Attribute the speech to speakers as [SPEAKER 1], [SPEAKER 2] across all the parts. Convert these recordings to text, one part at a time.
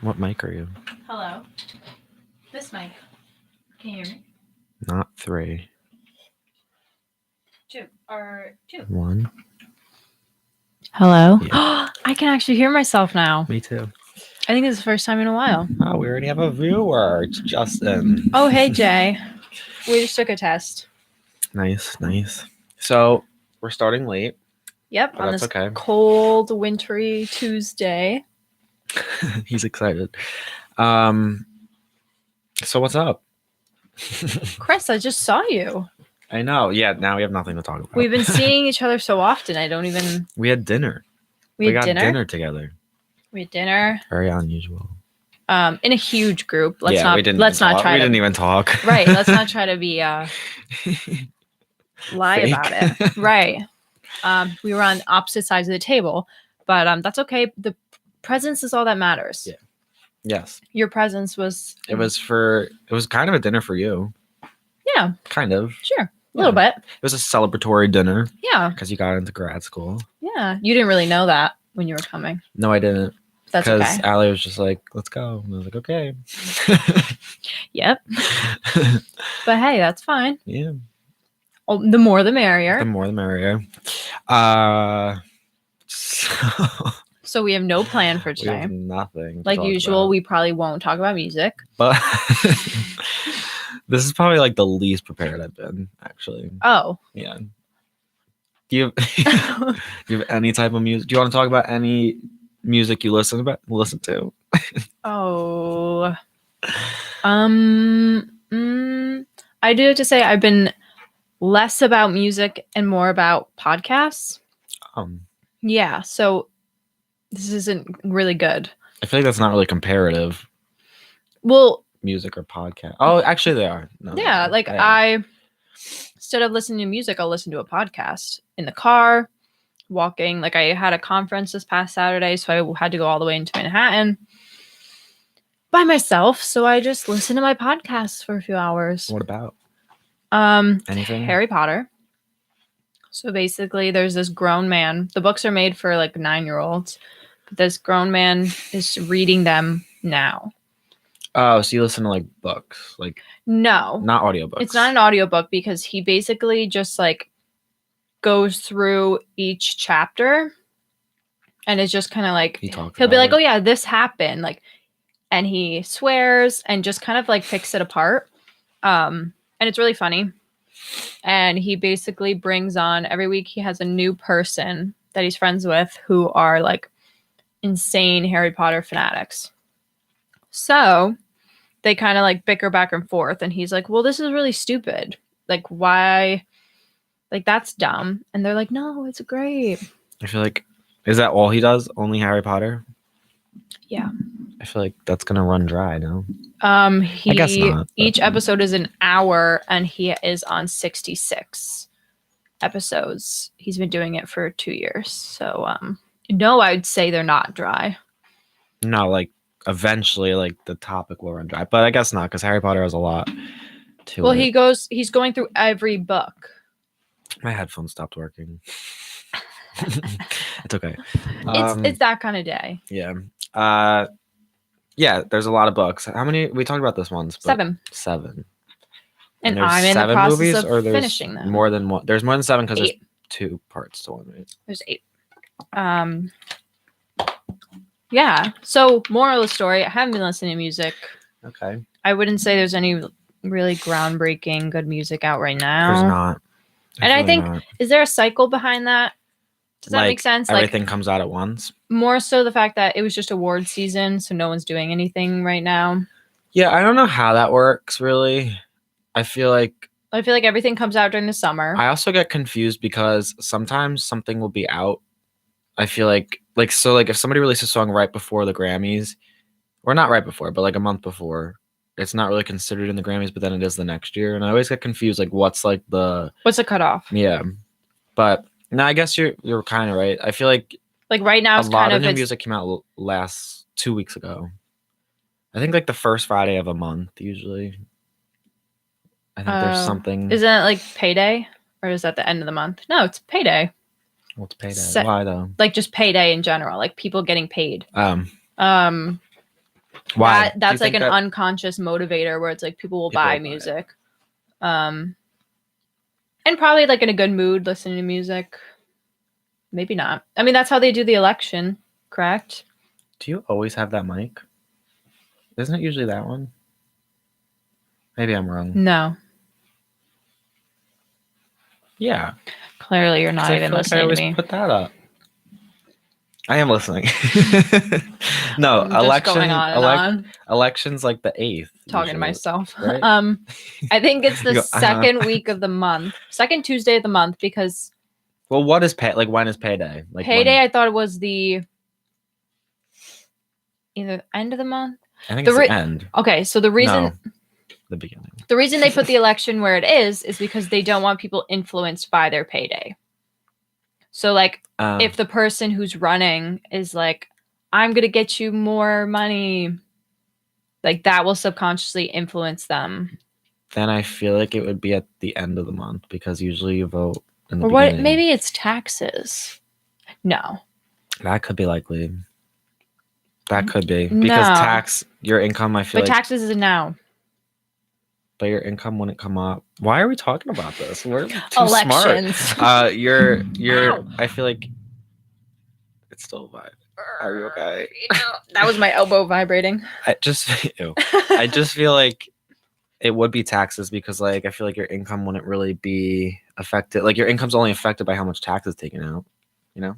[SPEAKER 1] What mic are you?
[SPEAKER 2] Hello. This mic. Can you hear me?
[SPEAKER 1] Not 3.
[SPEAKER 2] 2. Or 2.
[SPEAKER 1] 1.
[SPEAKER 2] Hello.
[SPEAKER 1] Yeah.
[SPEAKER 2] I can actually hear myself now.
[SPEAKER 1] Me too.
[SPEAKER 2] I think it's the first time in a while.
[SPEAKER 1] Oh, we already have a viewer. It's Justin.
[SPEAKER 2] Oh, hey, Jay. We just took a test.
[SPEAKER 1] Nice. So we're starting late.
[SPEAKER 2] Yep,
[SPEAKER 1] But
[SPEAKER 2] on
[SPEAKER 1] that's
[SPEAKER 2] this
[SPEAKER 1] okay.
[SPEAKER 2] cold, wintry Tuesday.
[SPEAKER 1] He's excited. So what's up?
[SPEAKER 2] Chris, I just saw you.
[SPEAKER 1] I know. Yeah, now we have nothing to talk about.
[SPEAKER 2] We've been seeing each other so often. I don't even.
[SPEAKER 1] We had dinner.
[SPEAKER 2] We
[SPEAKER 1] got
[SPEAKER 2] had
[SPEAKER 1] dinner together.
[SPEAKER 2] We had dinner.
[SPEAKER 1] Very unusual.
[SPEAKER 2] In a huge group.
[SPEAKER 1] We didn't even talk.
[SPEAKER 2] Right. Let's not try to be lie
[SPEAKER 1] Fake.
[SPEAKER 2] about it. Right. We were on opposite sides of the table, but that's okay. The presence is all that matters.
[SPEAKER 1] Yeah. Yes.
[SPEAKER 2] Your presence was.
[SPEAKER 1] It was kind of a dinner for you.
[SPEAKER 2] Yeah.
[SPEAKER 1] Kind of.
[SPEAKER 2] Sure. A little bit.
[SPEAKER 1] It was a celebratory dinner.
[SPEAKER 2] Yeah.
[SPEAKER 1] Because you got into grad school.
[SPEAKER 2] Yeah. You didn't really know that when you were coming.
[SPEAKER 1] No, I didn't.
[SPEAKER 2] That's okay.
[SPEAKER 1] Because Allie was just like, let's go. And I was like, okay.
[SPEAKER 2] Yep. But hey, that's fine.
[SPEAKER 1] Yeah.
[SPEAKER 2] Oh, the more the merrier.
[SPEAKER 1] The more the merrier.
[SPEAKER 2] So we have no plan for today.
[SPEAKER 1] We have nothing.
[SPEAKER 2] Like usual, we probably won't talk about music.
[SPEAKER 1] But this is probably like the least prepared I've been, actually.
[SPEAKER 2] Oh.
[SPEAKER 1] Yeah. Do you have any type of music? Do you want to talk about any music you listen to?
[SPEAKER 2] Oh. I do have to say I've been less about music and more about podcasts. Yeah, so this isn't really good.
[SPEAKER 1] I feel like that's not really comparative.
[SPEAKER 2] Well,
[SPEAKER 1] music or podcast. Oh, actually they are. No,
[SPEAKER 2] yeah, like I instead of listening to music, I'll listen to a podcast in the car, walking. Like I had a conference this past Saturday, so I had to go all the way into Manhattan by myself. So I just listened to my podcasts for a few hours.
[SPEAKER 1] What about?
[SPEAKER 2] Anything? Harry Potter. So basically there's this grown man. The books are made for like 9-year-olds. But this grown man is reading them now.
[SPEAKER 1] Oh, so you listen to like books? Like
[SPEAKER 2] no.
[SPEAKER 1] Not audiobooks.
[SPEAKER 2] It's not an audiobook because he basically just like goes through each chapter and it's just kind of like he'll be like, oh yeah, this happened. Like, and he swears and just kind of like picks it apart. And it's really funny. And he basically brings on every week he has a new person that he's friends with who are like insane Harry Potter fanatics. So they kind of like bicker back and forth. And he's like, well, this is really stupid. Like, why? Like, that's dumb. And they're like, no, it's great.
[SPEAKER 1] I feel like, is that all he does? Only Harry Potter?
[SPEAKER 2] Yeah.
[SPEAKER 1] I feel like that's going to run dry, no?
[SPEAKER 2] I
[SPEAKER 1] guess not.
[SPEAKER 2] Each episode is an hour and he is on 66 episodes. He's been doing it for 2 years. So, no, I'd say they're not dry.
[SPEAKER 1] No, like, eventually, like, the topic will run dry. But I guess not, because Harry Potter has a lot to it.
[SPEAKER 2] Well, he's going through every book.
[SPEAKER 1] My headphones stopped working. It's okay.
[SPEAKER 2] It's that kind of day.
[SPEAKER 1] Yeah. Yeah, there's a lot of books. How many? We talked about this once.
[SPEAKER 2] 7.
[SPEAKER 1] 7.
[SPEAKER 2] And I'm in the process of finishing them.
[SPEAKER 1] More than one. There's more than 7 because there's 2 parts to one, right?
[SPEAKER 2] There's 8. Yeah. So, moral of the story, I haven't been listening to music.
[SPEAKER 1] Okay.
[SPEAKER 2] I wouldn't say there's any really groundbreaking good music out right now.
[SPEAKER 1] There's not.
[SPEAKER 2] I think, is there a cycle behind that? Does that make sense?
[SPEAKER 1] Everything comes out at once?
[SPEAKER 2] More so the fact that it was just award season, so no one's doing anything right now.
[SPEAKER 1] Yeah, I don't know how that works, really. I feel like
[SPEAKER 2] everything comes out during the summer.
[SPEAKER 1] I also get confused because sometimes something will be out. I feel like if somebody releases a song right before the Grammys, or not right before, but like a month before, it's not really considered in the Grammys, but then it is the next year. And I always get confused, like what's the cutoff? Yeah. But no, I guess you're kind of right. I feel like
[SPEAKER 2] right now,
[SPEAKER 1] a lot of new music came out last 2 weeks ago. I think like the first Friday of a month usually. I think there's something.
[SPEAKER 2] Isn't it like payday, or is that the end of the month? No, it's payday.
[SPEAKER 1] What's payday? Why though?
[SPEAKER 2] Like just payday in general, like people getting paid.
[SPEAKER 1] Why?
[SPEAKER 2] That's like an unconscious motivator where it's like people will buy music. And probably like in a good mood listening to music. Maybe not. I mean, that's how they do the election, correct?
[SPEAKER 1] Do you always have that mic? Isn't it usually that one? Maybe I'm wrong.
[SPEAKER 2] No.
[SPEAKER 1] Yeah.
[SPEAKER 2] Clearly, you're not even listening
[SPEAKER 1] I always
[SPEAKER 2] to me.
[SPEAKER 1] Put that up. I am listening. No, election's like the 8th.
[SPEAKER 2] Talking usually, to myself.
[SPEAKER 1] Right?
[SPEAKER 2] I think it's the second week of the month, second Tuesday of the month, because.
[SPEAKER 1] Well, what is pay? Like, when is payday? Like
[SPEAKER 2] payday, I thought it was the either end of the month.
[SPEAKER 1] I think it's the end.
[SPEAKER 2] Okay, so the reason
[SPEAKER 1] the beginning.
[SPEAKER 2] The reason they put the election where it is because they don't want people influenced by their payday. So, like, if the person who's running is like, I'm going to get you more money, like, that will subconsciously influence them.
[SPEAKER 1] Then I feel like it would be at the end of the month because usually you vote in the beginning.
[SPEAKER 2] Maybe it's taxes. No.
[SPEAKER 1] That could be likely. That could be. Because your income, I feel like.
[SPEAKER 2] But taxes is now.
[SPEAKER 1] But your income wouldn't come up. Why are we talking about this? We're too
[SPEAKER 2] Elections.
[SPEAKER 1] Smart. I feel like it's still a vibe. Are you okay?
[SPEAKER 2] That was my elbow vibrating.
[SPEAKER 1] I just feel like it would be taxes because, like, I feel like your income wouldn't really be affected. Like, your income's only affected by how much tax is taken out. You know,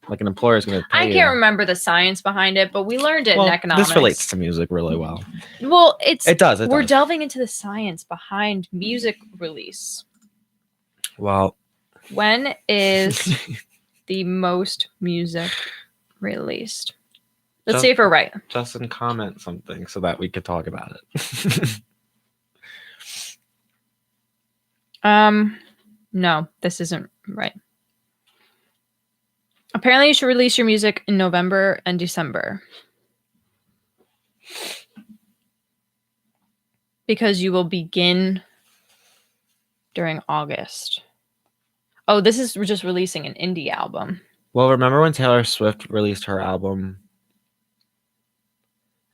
[SPEAKER 1] like an employer is going to pay.
[SPEAKER 2] I can't remember the science behind it, but we learned it in economics.
[SPEAKER 1] This relates to music really well.
[SPEAKER 2] Well, it does.
[SPEAKER 1] We're
[SPEAKER 2] delving into the science behind music release.
[SPEAKER 1] Well,
[SPEAKER 2] when is the most music released? Let's see if we're right.
[SPEAKER 1] Justin, comment something so that we could talk about it.
[SPEAKER 2] No, this isn't right. Apparently, you should release your music in November and December. Because you will begin during August. Oh, this is just releasing an indie album.
[SPEAKER 1] Well, remember when Taylor Swift released her album?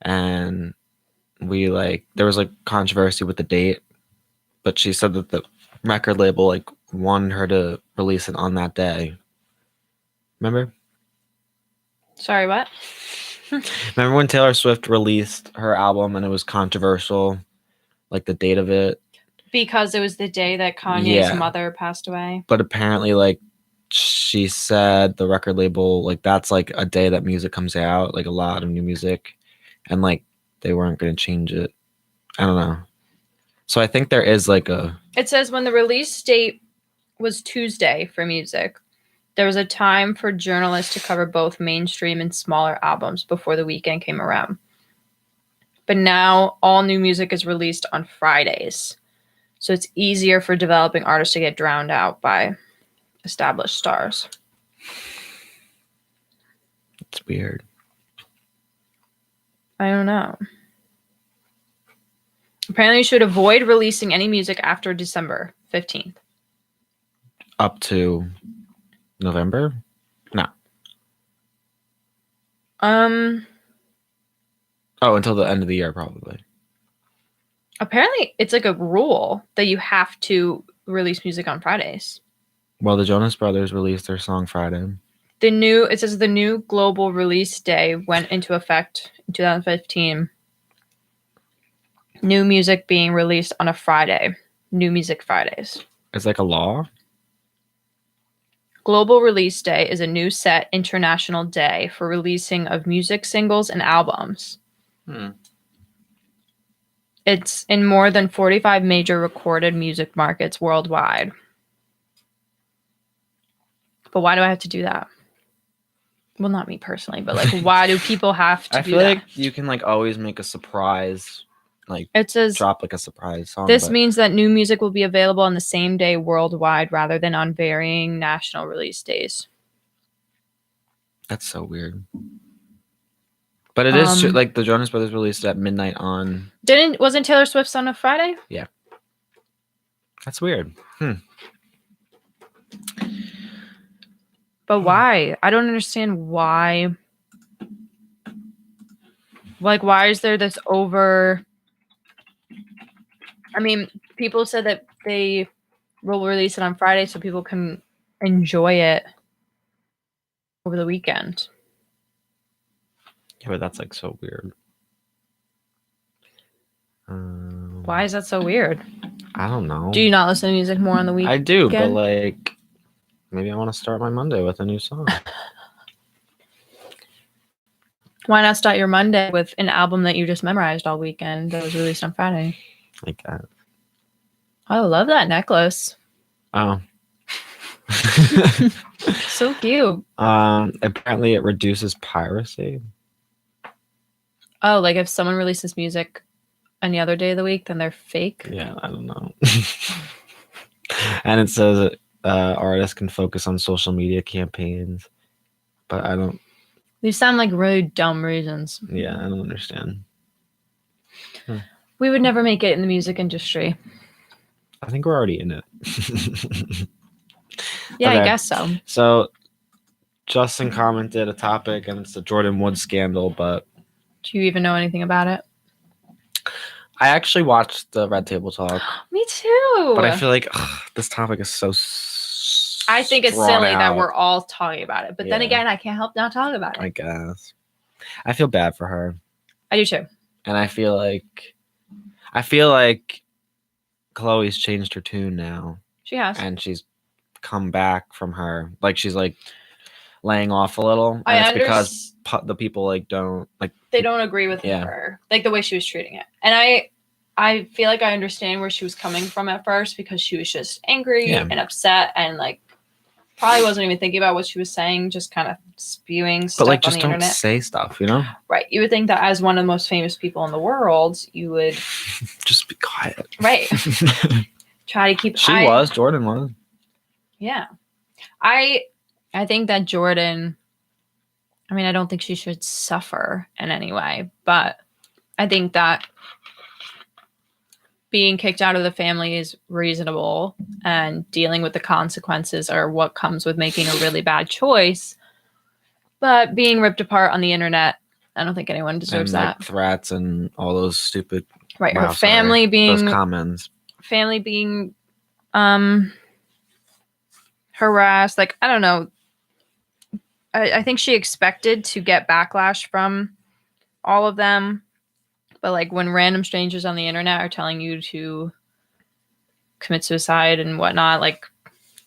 [SPEAKER 1] And there was like controversy with the date, but she said that the record label like wanted her to release it on that day. Remember?
[SPEAKER 2] Sorry, what?
[SPEAKER 1] Remember when Taylor Swift released her album and it was controversial, like the date of it?
[SPEAKER 2] Because it was the day that Kanye's mother passed away.
[SPEAKER 1] But apparently, like, she said the record label, like, that's like a day that music comes out, like a lot of new music, and like they weren't going to change it. I don't know. So I think there is like a.
[SPEAKER 2] It says when the release date was Tuesday for music, there was a time for journalists to cover both mainstream and smaller albums before the weekend came around. But now all new music is released on Fridays. So it's easier for developing artists to get drowned out by established stars.
[SPEAKER 1] It's weird.
[SPEAKER 2] I don't know. Apparently, you should avoid releasing any music after December 15th.
[SPEAKER 1] Up to November? No. Oh, until the end of the year, probably.
[SPEAKER 2] Apparently, it's like a rule that you have to release music on Fridays.
[SPEAKER 1] Well, the Jonas Brothers released their song Friday.
[SPEAKER 2] It says the new global release day went into effect in 2015. New music being released on a Friday. New Music Fridays.
[SPEAKER 1] It's like a law?
[SPEAKER 2] Global Release Day is a new set international day for releasing of music singles and albums. It's in more than 45 major recorded music markets worldwide. But why do I have to do that? Well, not me personally, but like, why do people have to do that? I feel like
[SPEAKER 1] you can like always make a surprise, like
[SPEAKER 2] it says
[SPEAKER 1] drop like a surprise song.
[SPEAKER 2] This means that new music will be available on the same day worldwide rather than on varying national release days.
[SPEAKER 1] That's so weird. But it is true, like the Jonas Brothers released at midnight on.
[SPEAKER 2] Wasn't Taylor Swift's on a Friday?
[SPEAKER 1] Yeah. That's weird.
[SPEAKER 2] But why? I don't understand why. Like, why is there this over? I mean, people said that they will release it on Friday so people can enjoy it over the weekend.
[SPEAKER 1] Yeah, but that's like so weird.
[SPEAKER 2] Why is that so weird?
[SPEAKER 1] I don't know.
[SPEAKER 2] Do you not listen to music more on the weekend?
[SPEAKER 1] I do, but like maybe I want to start my Monday with a new song.
[SPEAKER 2] Why not start your Monday with an album that you just memorized all weekend that was released on Friday?
[SPEAKER 1] Like that.
[SPEAKER 2] I love that necklace.
[SPEAKER 1] Oh.
[SPEAKER 2] So cute.
[SPEAKER 1] Apparently it reduces piracy.
[SPEAKER 2] Oh, like if someone releases music any other day of the week, then they're fake?
[SPEAKER 1] Yeah, I don't know. And it says artists can focus on social media campaigns, but I don't.
[SPEAKER 2] These sound like really dumb reasons.
[SPEAKER 1] Yeah, I don't understand.
[SPEAKER 2] We would never make it in the music industry.
[SPEAKER 1] I think we're already in it.
[SPEAKER 2] Yeah,
[SPEAKER 1] okay.
[SPEAKER 2] I guess so.
[SPEAKER 1] So Justin commented a topic, and it's the Jordan Woods scandal, but
[SPEAKER 2] do you even know anything about it?
[SPEAKER 1] I actually watched the Red Table Talk.
[SPEAKER 2] Me too.
[SPEAKER 1] But I feel like this topic is so
[SPEAKER 2] I think it's silly that we're all talking about it. But then again, I can't help not talk about it.
[SPEAKER 1] I guess. I feel bad for her.
[SPEAKER 2] I do too.
[SPEAKER 1] And I feel like Chloe's changed her tune now.
[SPEAKER 2] She has.
[SPEAKER 1] And she's come back from her. Like she's like laying off a little. And it's because the people like don't like
[SPEAKER 2] they don't agree with her. Like the way she was treating it. And I feel like I understand where she was coming from at first because she was just angry and upset and like probably wasn't even thinking about what she was saying, just kind of spewing stuff on the internet. But like just don't
[SPEAKER 1] say stuff, you know?
[SPEAKER 2] Right. You would think that as one of the most famous people in the world, you would
[SPEAKER 1] just be quiet.
[SPEAKER 2] Right. Try to keep
[SPEAKER 1] Jordan was.
[SPEAKER 2] Yeah. I think that Jordan, I mean, I don't think she should suffer in any way, but I think that being kicked out of the family is reasonable and dealing with the consequences are what comes with making a really bad choice. But being ripped apart on the internet, I don't think anyone deserves that.
[SPEAKER 1] Threats and all those stupid.
[SPEAKER 2] Right. Her family being.
[SPEAKER 1] Those comments.
[SPEAKER 2] Family being harassed. Like, I don't know. I think she expected to get backlash from all of them. But like when random strangers on the internet are telling you to commit suicide and whatnot, like,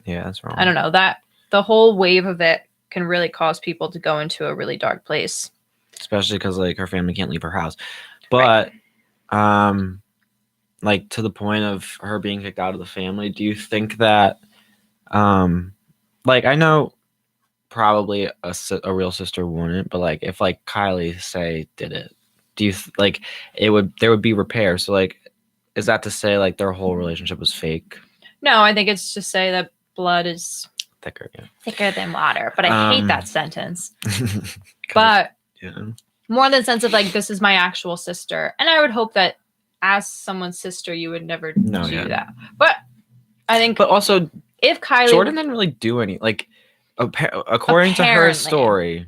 [SPEAKER 1] yeah, that's wrong.
[SPEAKER 2] I don't know, that the whole wave of it can really cause people to go into a really dark place.
[SPEAKER 1] Especially because like her family can't leave her house. But like to the point of her being kicked out of the family, do you think that like I know probably a real sister wouldn't, but like if like Kylie say did it, do you like there would be repair? So like, is that to say like their whole relationship was fake?
[SPEAKER 2] No, I think it's to say that blood is
[SPEAKER 1] thicker
[SPEAKER 2] than water. But I hate that sentence. But more than sense of like this is my actual sister, and I would hope that as someone's sister you would never do that. But I think,
[SPEAKER 1] but also
[SPEAKER 2] if Kylie
[SPEAKER 1] Jordan didn't really do any like according to her story.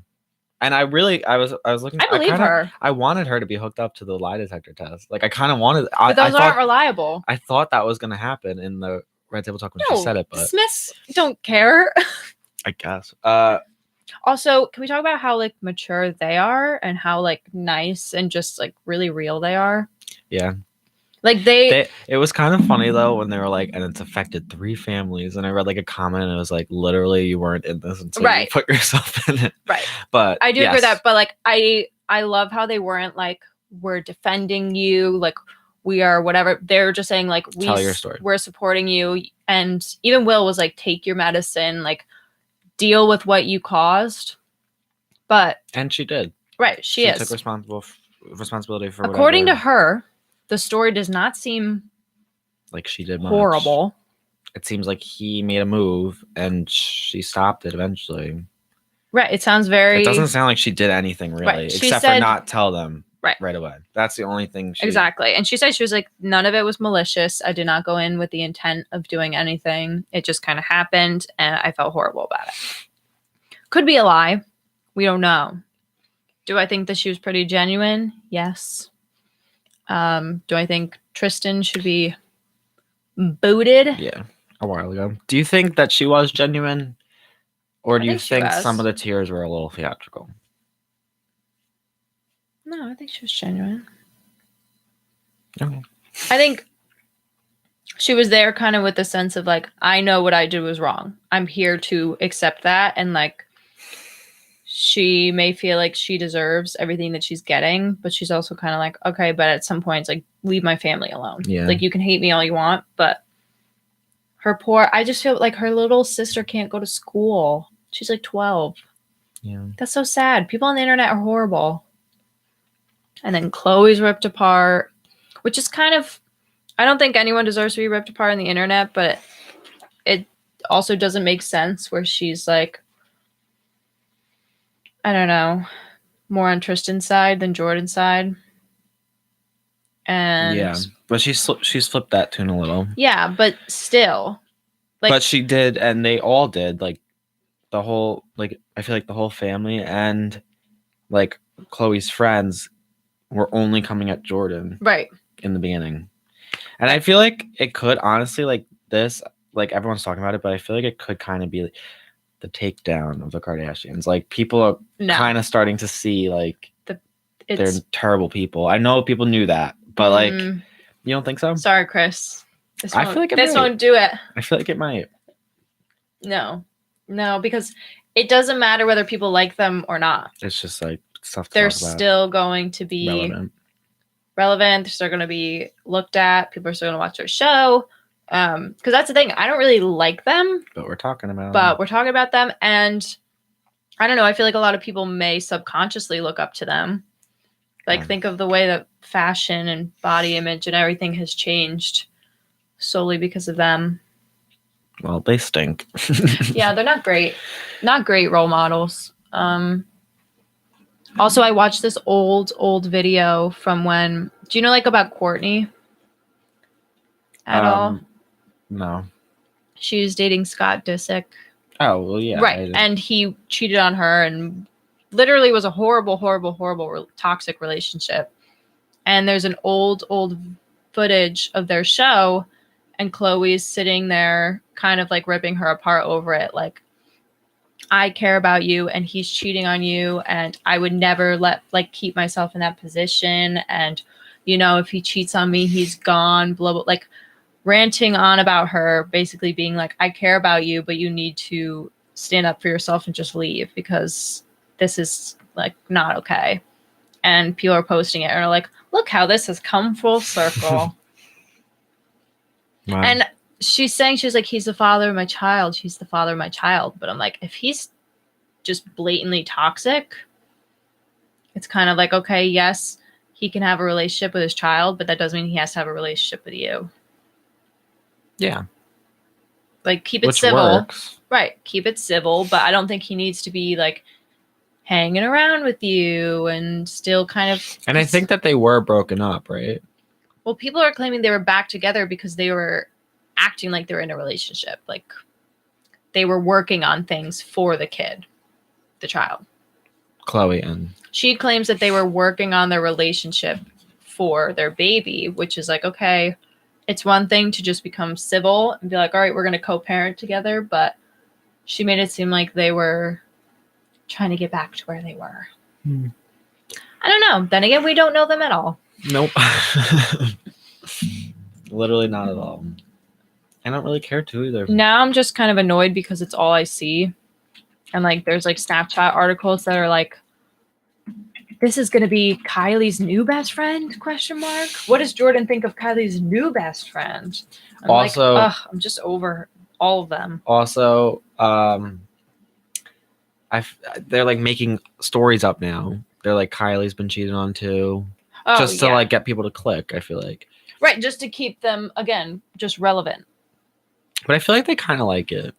[SPEAKER 1] And I was looking.
[SPEAKER 2] I believe her.
[SPEAKER 1] I wanted her to be hooked up to the lie detector test. Like I kind of wanted.
[SPEAKER 2] But those aren't reliable.
[SPEAKER 1] I thought that was going to happen in the Red Table Talk when she said it. But
[SPEAKER 2] Smiths don't care.
[SPEAKER 1] I guess.
[SPEAKER 2] Also, can we talk about how like mature they are and how like nice and just like really real they are?
[SPEAKER 1] Yeah.
[SPEAKER 2] Like
[SPEAKER 1] it was kind of funny though when they were like, and it's affected 3 families, and I read like a comment and it was like, literally you weren't in this until you put yourself in it.
[SPEAKER 2] Right.
[SPEAKER 1] But
[SPEAKER 2] I do agree with that. But like I love how they weren't like, we're defending you, like we are whatever. They're just saying like
[SPEAKER 1] tell your story.
[SPEAKER 2] We're supporting you. And even Will was like, take your medicine, like deal with what you caused.
[SPEAKER 1] And she did.
[SPEAKER 2] Right. She
[SPEAKER 1] took responsibility for
[SPEAKER 2] according to her. The story does not seem
[SPEAKER 1] like she did
[SPEAKER 2] horrible.
[SPEAKER 1] Much. It seems like he made a move and she stopped it eventually.
[SPEAKER 2] Right. It sounds very.
[SPEAKER 1] It doesn't sound like she did anything really, except for not tell them right away. That's the only thing.
[SPEAKER 2] Exactly. And she said she was like, none of it was malicious. I did not go in with the intent of doing anything. It just kind of happened, and I felt horrible about it. Could be a lie. We don't know. Do I think that she was pretty genuine? Yes. Do I think Tristan should be booted?
[SPEAKER 1] Yeah, a while ago. Do you think that she was genuine? Or do you think some of the tears were a little theatrical?
[SPEAKER 2] No, I think she was genuine.
[SPEAKER 1] Okay.
[SPEAKER 2] I think she was there kind of with the sense of like, I know what I did was wrong. I'm here to accept that. And like, she may feel like she deserves everything that she's getting, but she's also kind of like, okay, but at some points, like, leave my family alone.
[SPEAKER 1] Yeah.
[SPEAKER 2] Like, you can hate me all you want, but I just feel like her little sister can't go to school. She's like 12.
[SPEAKER 1] Yeah.
[SPEAKER 2] That's so sad. People on the internet are horrible. And then Chloe's ripped apart, which is kind of, I don't think anyone deserves to be ripped apart on the internet, but it also doesn't make sense where she's like, I don't know, more on Tristan's side than Jordan's side. And
[SPEAKER 1] yeah, but she's flipped that tune a little.
[SPEAKER 2] Yeah, but still,
[SPEAKER 1] like, but she did, and they all did. Like the whole, like I feel like the whole family and like Chloe's friends were only coming at Jordan
[SPEAKER 2] right
[SPEAKER 1] in the beginning, and I feel like it could honestly like this, like everyone's talking about it, but I feel like it could kind of be like, the takedown of the Kardashians. Like people are kind of starting to see like they're terrible people. I know people knew that, but like, you don't think so?
[SPEAKER 2] Sorry, Chris.
[SPEAKER 1] I feel like
[SPEAKER 2] this won't do it.
[SPEAKER 1] I feel like it might.
[SPEAKER 2] No, because it doesn't matter whether people like them or not.
[SPEAKER 1] It's just like stuff.
[SPEAKER 2] They're still going to be relevant. They're still going to be looked at. People are still going to watch their show. Because that's the thing. I don't really like them.
[SPEAKER 1] But we're talking about
[SPEAKER 2] them. And I don't know. I feel like a lot of people may subconsciously look up to them. Like, think of the way that fashion and body image and everything has changed solely because of them.
[SPEAKER 1] Well, they stink.
[SPEAKER 2] Yeah, they're not great. Not great role models. Also, I watched this old video from when... Do you know, like, about Courtney? At all?
[SPEAKER 1] No.
[SPEAKER 2] She was dating Scott Disick.
[SPEAKER 1] Oh, well, yeah.
[SPEAKER 2] Right. And he cheated on her and literally was a horrible, toxic relationship. And there's an old footage of their show, and Chloe's sitting there kind of like ripping her apart over it. Like, I care about you and he's cheating on you, and I would never keep myself in that position. And, you know, if he cheats on me, he's gone, blah, blah, like ranting on about her, basically being like, I care about you, but you need to stand up for yourself and just leave because this is like not okay. And people are posting it and are like, look how this has come full circle. Wow. And she's saying, she's like, he's the father of my child. She's the father of my child. But I'm like, if he's just blatantly toxic, it's kind of like, okay, yes, he can have a relationship with his child, but that doesn't mean he has to have a relationship with you.
[SPEAKER 1] Yeah.
[SPEAKER 2] Like, keep it civil. Works. Right. Keep it civil, but I don't think he needs to be like hanging around with you and still kind of...
[SPEAKER 1] And I think that they were broken up, right?
[SPEAKER 2] Well, people are claiming they were back together because they were acting like they were in a relationship. Like, they were working on things for the kid, the child.
[SPEAKER 1] Chloe and...
[SPEAKER 2] She claims that they were working on their relationship for their baby, which is like, okay, it's one thing to just become civil and be like, all right, we're going to co-parent together. But she made it seem like they were trying to get back to where they were. I don't know. Then again, we don't know them at all.
[SPEAKER 1] Nope. Literally not at all. I don't really care to either.
[SPEAKER 2] Now I'm just kind of annoyed because it's all I see. And like, there's like Snapchat articles that are like, this is going to be Kylie's new best friend? ? What does Jordan think of Kylie's new best friend? I'm
[SPEAKER 1] also,
[SPEAKER 2] like, I'm just over all of them.
[SPEAKER 1] Also, they're like making stories up now. They're like, Kylie's been cheated on too. Just to like get people to click, I feel like.
[SPEAKER 2] Right, just to keep them, again, just relevant.
[SPEAKER 1] But I feel like they kind of like it.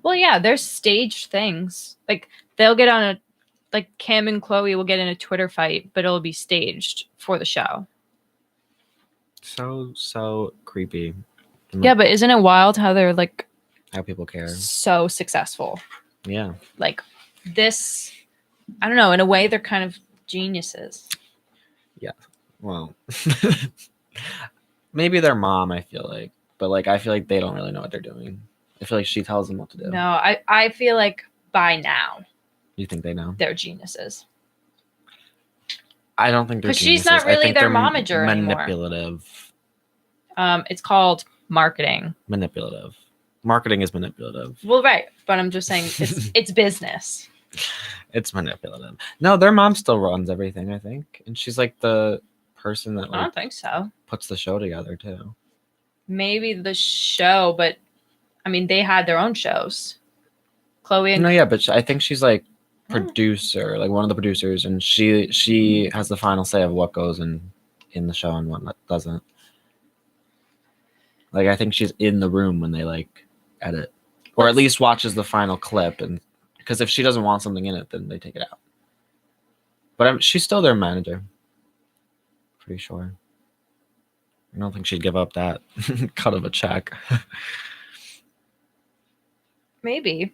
[SPEAKER 2] Well, yeah, there's staged things. Like, they'll get on a... Like, Kim and Chloe will get in a Twitter fight, but it'll be staged for the show.
[SPEAKER 1] So creepy.
[SPEAKER 2] Yeah, but isn't it wild how they're, like...
[SPEAKER 1] How people care.
[SPEAKER 2] So successful.
[SPEAKER 1] Yeah.
[SPEAKER 2] Like, this I don't know. In a way, they're kind of geniuses.
[SPEAKER 1] Yeah. Well, maybe their mom, I feel like. But, like, I feel like they don't really know what they're doing. I feel like she tells them what to do.
[SPEAKER 2] No, I feel like by now.
[SPEAKER 1] You think they know?
[SPEAKER 2] They're geniuses.
[SPEAKER 1] I don't think they're geniuses.
[SPEAKER 2] Because she's not really their momager
[SPEAKER 1] manipulative.
[SPEAKER 2] Anymore. It's called marketing.
[SPEAKER 1] Manipulative. Marketing is manipulative.
[SPEAKER 2] Well, right. But I'm just saying it's business.
[SPEAKER 1] It's manipulative. No, their mom still runs everything, I think. And she's like the person that, like,
[SPEAKER 2] I don't think so.
[SPEAKER 1] Puts the show together too.
[SPEAKER 2] Maybe the show, but I mean, they had their own shows. Chloe and...
[SPEAKER 1] No, yeah, but I think she's like producer, like one of the producers, and she has the final say of what goes in the show and what doesn't. Like, I think she's in the room when they, like, edit, or at least watches the final clip, and because if she doesn't want something in it, then they take it out. But she's still their manager. Pretty sure. I don't think she'd give up that cut of a check.
[SPEAKER 2] Maybe.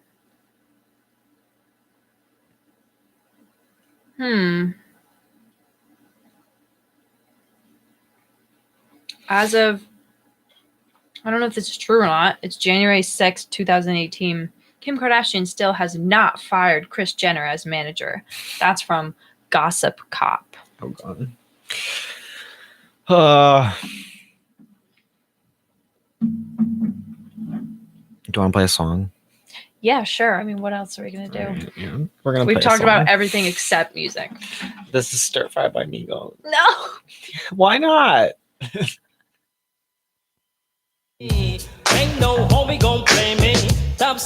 [SPEAKER 2] As of, I don't know if this is true or not, it's January 6th, 2018. Kim Kardashian still has not fired Kris Jenner as manager. That's from Gossip Cop.
[SPEAKER 1] Oh, God. Do you want to play a song?
[SPEAKER 2] Yeah, sure. I mean, what else are we going to do?
[SPEAKER 1] Right, yeah. We're gonna.
[SPEAKER 2] We've talked about everything except music.
[SPEAKER 1] This is Stir Fry by Migos.
[SPEAKER 2] No.
[SPEAKER 1] Why not?
[SPEAKER 3] Ain't no homie gonna play me. Stop